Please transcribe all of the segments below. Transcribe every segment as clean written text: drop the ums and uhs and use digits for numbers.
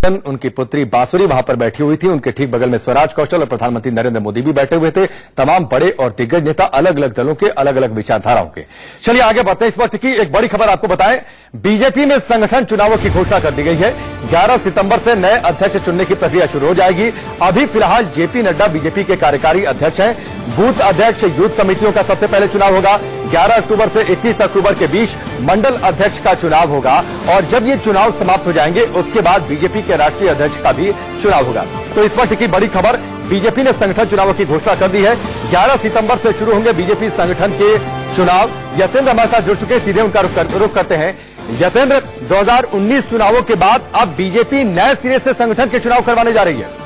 उनकी पुत्री बांसुरी वहां पर बैठी हुई थी। उनके ठीक बगल में स्वराज कौशल और प्रधानमंत्री नरेंद्र मोदी भी बैठे हुए थे। तमाम बड़े और दिग्गज नेता अलग अलग दलों के, अलग अलग विचारधाराओं के। चलिए आगे बढ़ते हैं। इस वक्त की एक बड़ी खबर आपको बताएं, बीजेपी में संगठन चुनावों की घोषणा कर दी गई है। 11 सितंबर से नए अध्यक्ष चुनने की प्रक्रिया शुरू हो जाएगी। अभी फिलहाल जेपी नड्डा बीजेपी के कार्यकारी अध्यक्ष हैं। बूथ अध्यक्ष, यूथ समितियों का सबसे पहले चुनाव होगा। 11 अक्टूबर से 31 अक्टूबर के बीच मंडल अध्यक्ष का चुनाव होगा और जब ये चुनाव समाप्त हो जाएंगे उसके बाद बीजेपी के राष्ट्रीय अध्यक्ष का भी चुनाव होगा। तो इस वक्त की बड़ी खबर, बीजेपी ने संगठन चुनावों की घोषणा कर दी है। 11 सितंबर से शुरू होंगे बीजेपी संगठन के चुनाव। यतेंद्र हमारे साथ जुड़ चुके हैं, सीधे उनका रुख करते हैं। यतेंद्र, 2019 चुनावों के बाद अब बीजेपी नए सिरे से संगठन के चुनाव करवाने जा रही है।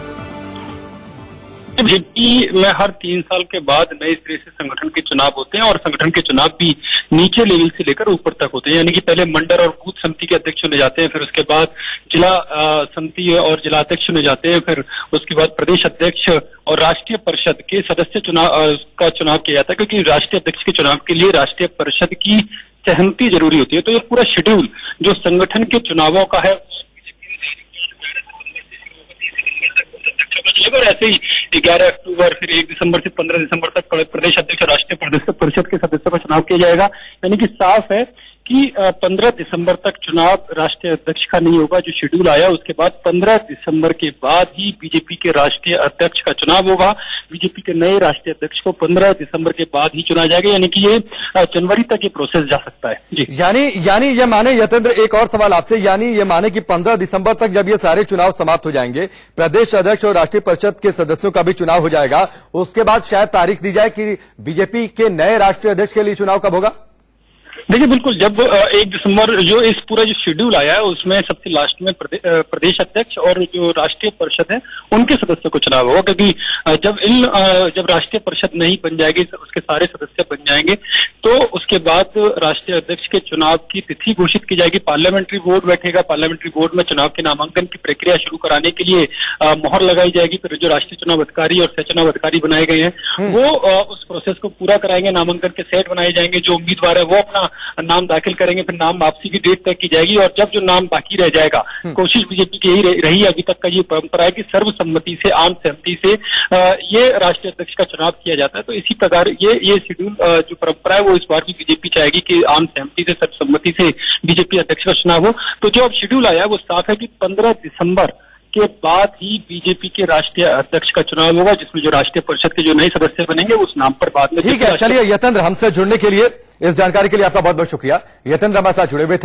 बीजेपी में हर 3 साल के बाद नए सिरे से संगठन के चुनाव होते हैं और संगठन के चुनाव भी नीचे लेवल से लेकर ऊपर तक होते हैं। यानी कि पहले मंडल और बूथ समिति के अध्यक्ष चुने जाते हैं, फिर उसके बाद जिला समिति और जिला अध्यक्ष चुने जाते हैं, फिर उसके बाद प्रदेश अध्यक्ष और राष्ट्रीय परिषद के सदस्य का चुनाव किया जाता है, क्योंकि राष्ट्रीय अध्यक्ष के चुनाव के लिए राष्ट्रीय परिषद की सहमति जरूरी होती है। तो ये पूरा शेड्यूल जो संगठन के चुनावों का है और ऐसे ही 11 अक्टूबर, फिर 1 दिसंबर से 15 दिसंबर तक प्रदेश अध्यक्ष और राष्ट्रीय परिषद के सदस्यों का चुनाव किया जाएगा। यानी कि साफ है कि 15 दिसंबर तक चुनाव राष्ट्रीय अध्यक्ष का नहीं होगा। जो शेड्यूल आया उसके बाद 15 दिसंबर के बाद ही बीजेपी के राष्ट्रीय अध्यक्ष का चुनाव होगा। बीजेपी के नए राष्ट्रीय अध्यक्ष को 15 दिसंबर के बाद ही चुना जाएगा। यानी कि ये जनवरी तक ये प्रोसेस जा सकता है। जी, यानी ये माने यतेंद्र, एक और सवाल आपसे, यानी ये माने कि 15 दिसंबर तक जब ये सारे चुनाव समाप्त हो जाएंगे, प्रदेश अध्यक्ष और राष्ट्रीय परिषद के सदस्यों का भी चुनाव हो जाएगा, उसके बाद शायद तारीख दी जाए कि बीजेपी के नए राष्ट्रीय अध्यक्ष के लिए चुनाव कब होगा? देखिए, बिल्कुल, जब 1 दिसंबर जो इस पूरा जो शेड्यूल आया है उसमें सबसे लास्ट में प्रदेश अध्यक्ष और जो राष्ट्रीय परिषद है उनके सदस्यों को चुनाव होगा, क्योंकि जब राष्ट्रीय परिषद नहीं बन जाएगी, उसके सारे सदस्य बन जाएंगे, तो उसके बाद राष्ट्रीय अध्यक्ष के चुनाव की तिथि घोषित की जाएगी। पार्लियामेंट्री बोर्ड बैठेगा, पार्लियामेंट्री बोर्ड में चुनाव के नामांकन की प्रक्रिया शुरू कराने के लिए मोहर लगाई जाएगी। फिर जो राष्ट्रीय चुनाव अधिकारी और सह चुनाव अधिकारी बनाए गए हैं वो उस प्रोसेस को पूरा कराएंगे। नामांकन के सेट बनाए जाएंगे, जो उम्मीदवार है वो अपना नाम दाखिल करेंगे, फिर नाम वापसी की डेट तय की जाएगी और जब जो नाम बाकी रह जाएगा, कोशिश बीजेपी की यही रही अभी तक का ये परंपरा है कि सर्वसम्मति से, आम सहमति से ये राष्ट्रीय अध्यक्ष का चुनाव किया जाता है। तो इसी प्रकार ये शेड्यूल जो परंपरा है वो इस बार भी बीजेपी चाहेगी कि आम सहमति से, सर्वसम्मति से बीजेपी अध्यक्ष का चुनाव हो। तो जो अब शेड्यूल आया है वो साफ है कि 15 दिसंबर के बाद ही बीजेपी के राष्ट्रीय अध्यक्ष का चुनाव होगा, जिसमें जो राष्ट्रीय परिषद के जो नए सदस्य बनेंगे उस नाम पर बाद में। ठीक है, चलिए यतेंद्र, हमसे जुड़ने के लिए, इस जानकारी के लिए आपका बहुत बहुत शुक्रिया। यतेंद्र हमारे साथ जुड़े हुए थे।